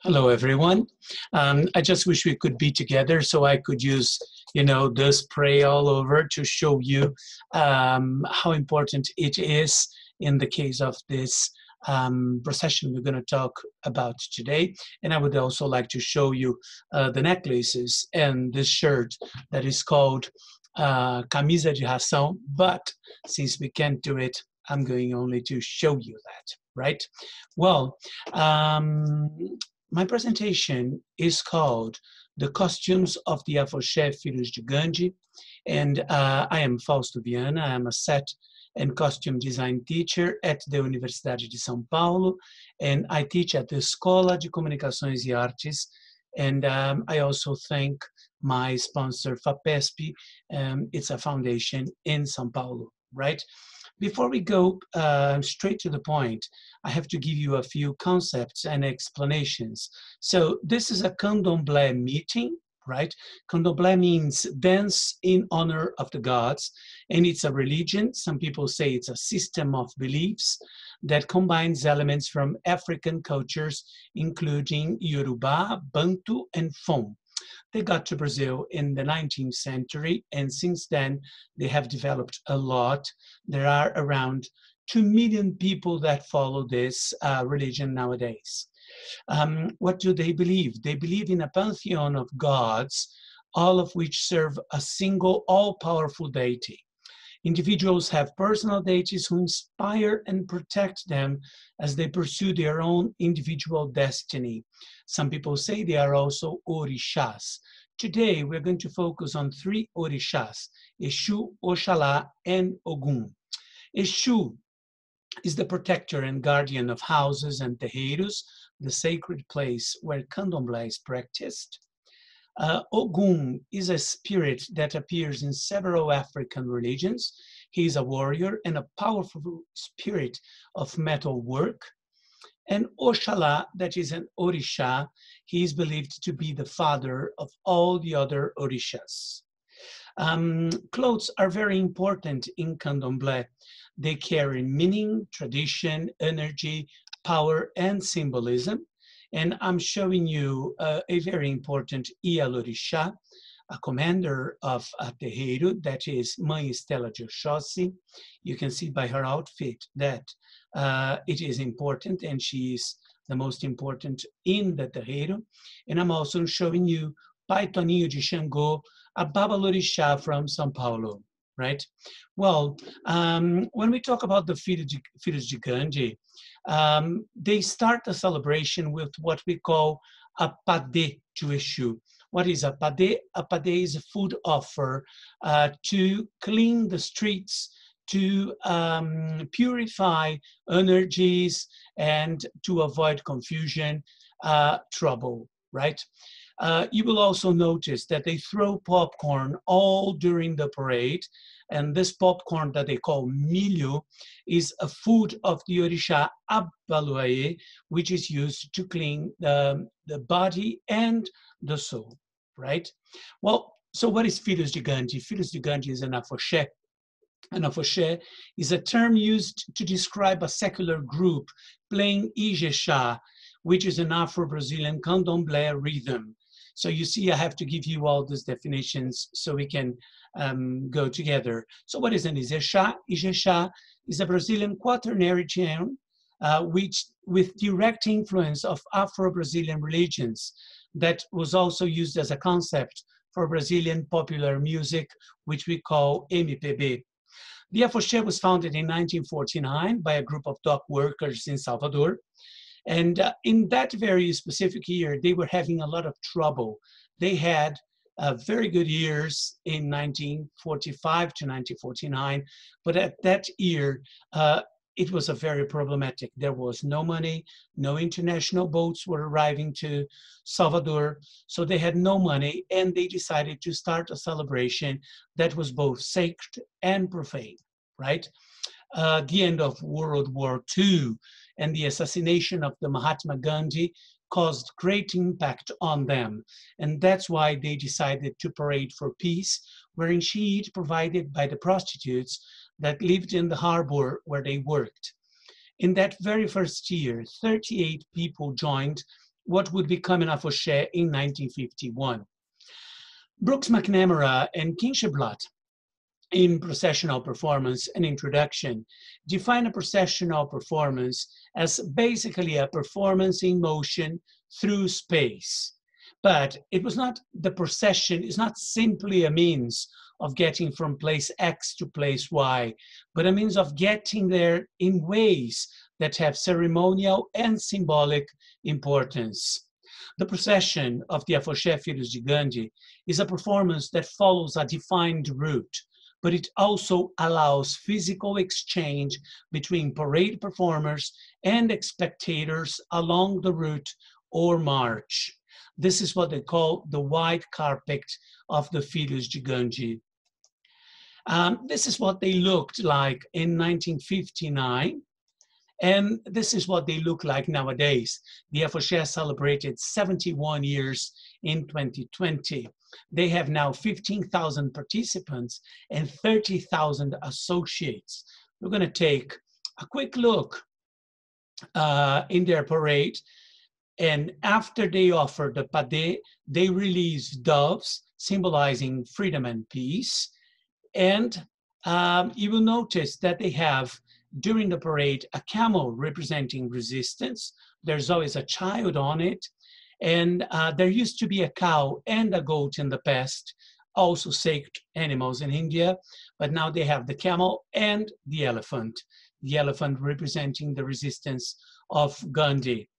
Hello, everyone. I just wish we could be together so I could use, the spray all over to show you how important it is in the case of this procession we're going to talk about today. And I would also like to show you the necklaces and this shirt that is called Camisa de Ração. But since we can't do it, I'm going only to show you that, right? Well, my presentation is called The Costumes of the Afoxé Filhos de Gandhy, and I am Fausto Viana. I am a set and costume design teacher at the Universidade de São Paulo, and I teach at the Escola de Comunicações e Artes, and I also thank my sponsor, FAPESP. It's a foundation in São Paulo, right? Before we go straight to the point, I have to give you a few concepts and explanations. So this is a candomblé meeting, right? Candomblé means dance in honor of the gods, and it's a religion. Some people say it's a system of beliefs that combines elements from African cultures, including Yoruba, Bantu, and Fon. They got to Brazil in the 19th century, and since then they have developed a lot. There are around 2 million people that follow this religion nowadays. What do they believe? They believe in a pantheon of gods, all of which serve a single all-powerful deity. Individuals have personal deities who inspire and protect them as they pursue their own individual destiny. Some people say they are also orishas. Today, we're going to focus on 3 orishas, Exu, Oxalá, and Ogum. Exu is the protector and guardian of houses and terreiros, the sacred place where candomblé is practiced. Ogum is a spirit that appears in several African religions. He is a warrior and a powerful spirit of metal work. And Oxalá, that is an Orisha, he is believed to be the father of all the other Orishas. Clothes are very important in candomblé. They carry meaning, tradition, energy, power, and symbolism. And I'm showing you a very important Ialorisha, a commander of a terreiro, that is Mãe Estela de Oxóssi. You can see by her outfit that it is important, and she is the most important in the terreiro. And I'm also showing you Pai Toninho de Xangô, a Babalorixá from São Paulo, right? Well, when we talk about the Filhos de Gandhy, they start the celebration with what we call a padê to Exu. What is a padê? A padê is a food offer to clean the streets, to purify energies, and to avoid confusion, trouble, right? You will also notice that they throw popcorn all during the parade, and this popcorn that they call milho is a food of the Orisha Abaluaye, which is used to clean the body and the soul, right? Well, so what is Filhos de Gandhy? Filhos de Gandhy is an afoxé. An afoxé is a term used to describe a secular group playing Ijexá, which is an Afro-Brazilian candomblé rhythm. So you see, I have to give you all these definitions so we can go together. So what is an Ijexá? Ijexá is a Brazilian quaternary tune which with direct influence of Afro-Brazilian religions that was also used as a concept for Brazilian popular music, which we call MPB. The Afoxé was founded in 1949 by a group of dock workers in Salvador. And in that very specific year, they were having a lot of trouble. They had very good years in 1945 to 1949, but at that year, it was a very problematic. There was no money, no international boats were arriving to Salvador, so they had no money, and they decided to start a celebration that was both sacred and profane, right? The end of World War II and the assassination of the Mahatma Gandhi caused great impact on them. And that's why they decided to parade for peace, wearing sheet provided by the prostitutes that lived in the harbor where they worked. In that very first year, 38 people joined what would become an Afoxé in 1951. Brooks McNamara and Kinshelblatt, in Processional Performance, an introduction, define a processional performance as basically a performance in motion through space. But it was not, the procession is not simply a means of getting from place X to place Y, but a means of getting there in ways that have ceremonial and symbolic importance. The procession of the Afoxé Filhos de Gandhy is a performance that follows a defined route, but it also allows physical exchange between parade performers and spectators along the route or march. This is what they call the white carpet of the Filhos de Gandhy. This is what they looked like in 1959. And this is what they look like nowadays. The Afoxé celebrated 71 years in 2020. They have now 15,000 participants and 30,000 associates. We're going to take a quick look in their parade. And after they offer the padé, they release doves, symbolizing freedom and peace. And you will notice that they have, during the parade, a camel representing resistance. There's always a child on it. And there used to be a cow and a goat in the past, also sacred animals in India, but now they have the camel and the elephant representing the resistance of Gandhi.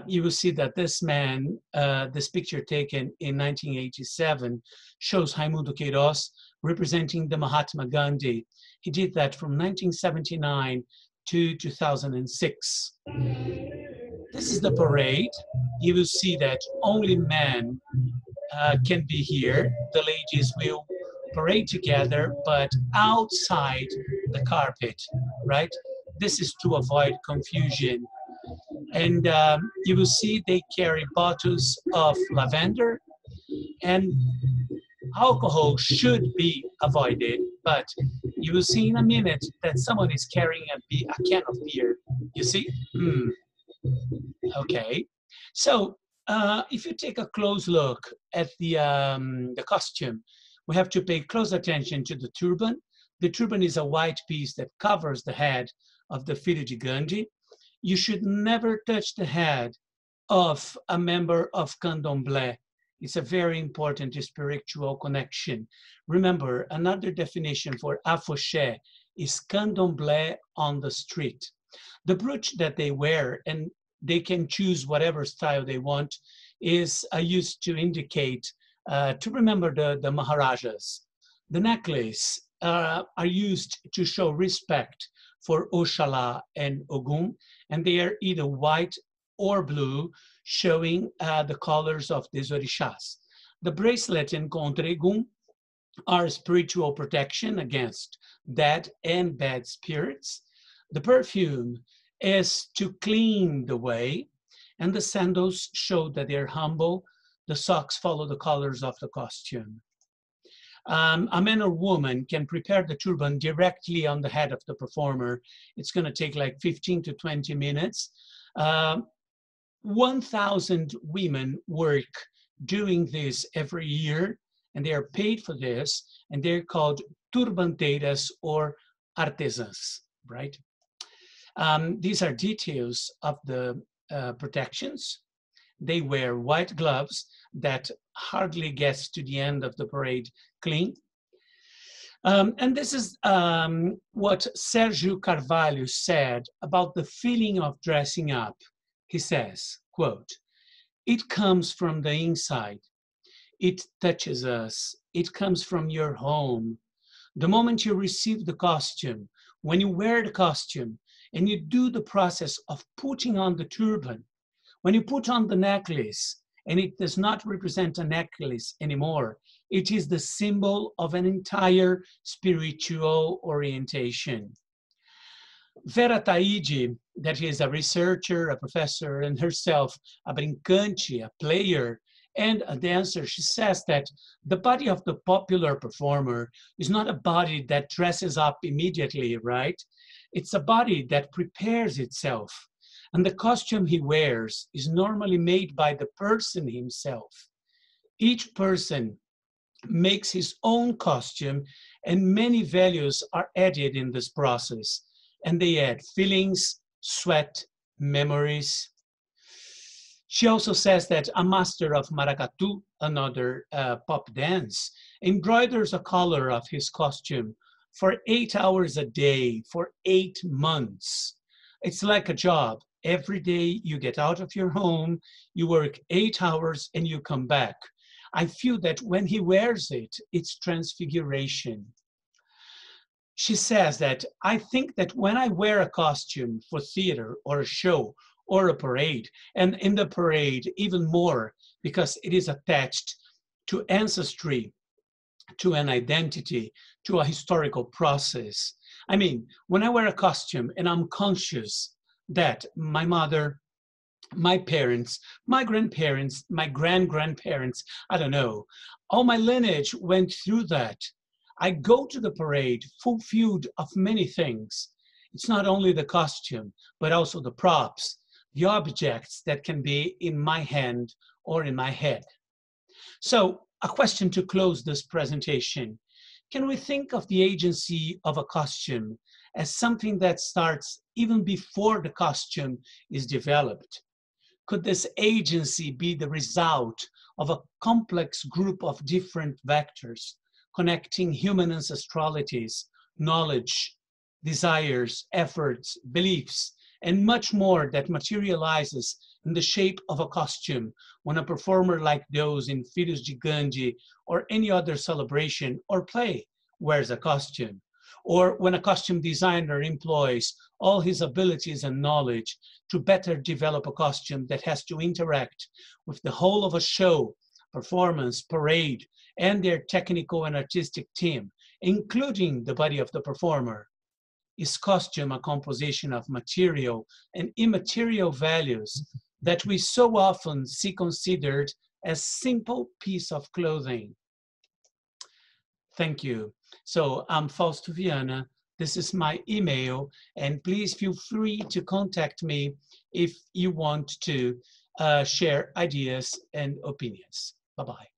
You will see that this man, this picture taken in 1987, shows Raimundo Queiroz representing the Mahatma Gandhi. He did that from 1979 to 2006. This is the parade. You will see that only men can be here. The ladies will parade together, but outside the carpet, right? This is to avoid confusion. And you will see they carry bottles of lavender, and alcohol should be avoided, but you will see in a minute that someone is carrying a can of beer. You see? Okay. So if you take a close look at the costume, we have to pay close attention to the turban. The turban is a white piece that covers the head of the Filho de Gandhi. You should never touch the head of a member of Candomblé. It's a very important spiritual connection. Remember, another definition for Afoxé is Candomblé on the street. The brooch that they wear, and they can choose whatever style they want, is used to indicate, to remember the Maharajas. The necklace are used to show respect for Oxalá and Ogum, and they are either white or blue, showing the colors of these orishas. The bracelet and contregum are spiritual protection against dead and bad spirits. The perfume is to clean the way, and the sandals show that they're humble. The socks follow the colors of the costume. A man or woman can prepare the turban directly on the head of the performer. It's going to take like 15 to 20 minutes. 1,000 women work doing this every year, and they are paid for this, and they're called turbanteiras or artisans, right? These are details of the protections. They wear white gloves that hardly gets to the end of the parade clean. And this is what Sergio Carvalho said about the feeling of dressing up. He says, quote, "It comes from the inside. It touches us. It comes from your home. The moment you receive the costume, when you wear the costume and you do the process of putting on the turban, when you put on the necklace, and it does not represent a necklace anymore, it is the symbol of an entire spiritual orientation." Vera Taide, that is a researcher, a professor, and herself a brincante, a player, and a dancer, she says that the body of the popular performer is not a body that dresses up immediately, right? It's a body that prepares itself. And the costume he wears is normally made by the person himself. Each person makes his own costume, and many values are added in this process. And they add feelings, sweat, memories. She also says that a master of maracatu, another pop dance, embroiders a color of his costume for 8 hours a day for 8 months. It's like a job. Every day you get out of your home, you work 8 hours and you come back. I feel that when he wears it, it's transfiguration. She says that, I think that when I wear a costume for theater or a show or a parade, and in the parade even more because it is attached to ancestry, to an identity, to a historical process. I mean, when I wear a costume and I'm conscious that my mother, my parents, my grandparents, my grandparents, I don't know, all my lineage went through that. I go to the parade fulfilled of many things. It's not only the costume, but also the props, the objects that can be in my hand or in my head. So, a question to close this presentation. Can we think of the agency of a costume as something that starts even before the costume is developed? Could this agency be the result of a complex group of different vectors connecting human ancestralities, knowledge, desires, efforts, beliefs, and much more that materializes in the shape of a costume when a performer like those in Filhos de Gandhy or any other celebration or play wears a costume, or when a costume designer employs all his abilities and knowledge to better develop a costume that has to interact with the whole of a show, performance, parade, and their technical and artistic team, including the body of the performer. Is costume a composition of material and immaterial values that we so often see considered as simple piece of clothing? Thank you. So I'm Fausto Viana. This is my email, and please feel free to contact me if you want to share ideas and opinions. Bye-bye.